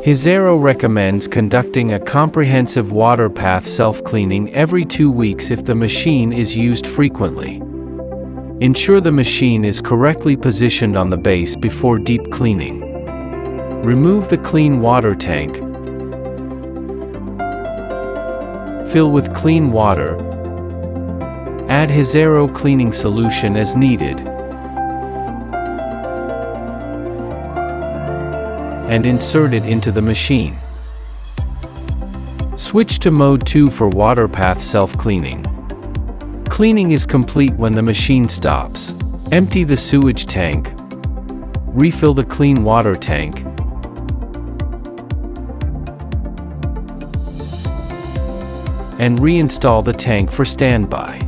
HIZERO recommends conducting a comprehensive water path self-cleaning every 2 weeks if the machine is used frequently. Ensure the machine is correctly positioned on the base before deep cleaning. Remove the clean water tank. Fill with clean water. Add HIZERO cleaning solution as needed. And insert it into the machine. Switch to Mode 2 for water path self-cleaning. Cleaning is complete when the machine stops. Empty the sewage tank. Refill the clean water tank. And reinstall the tank for standby.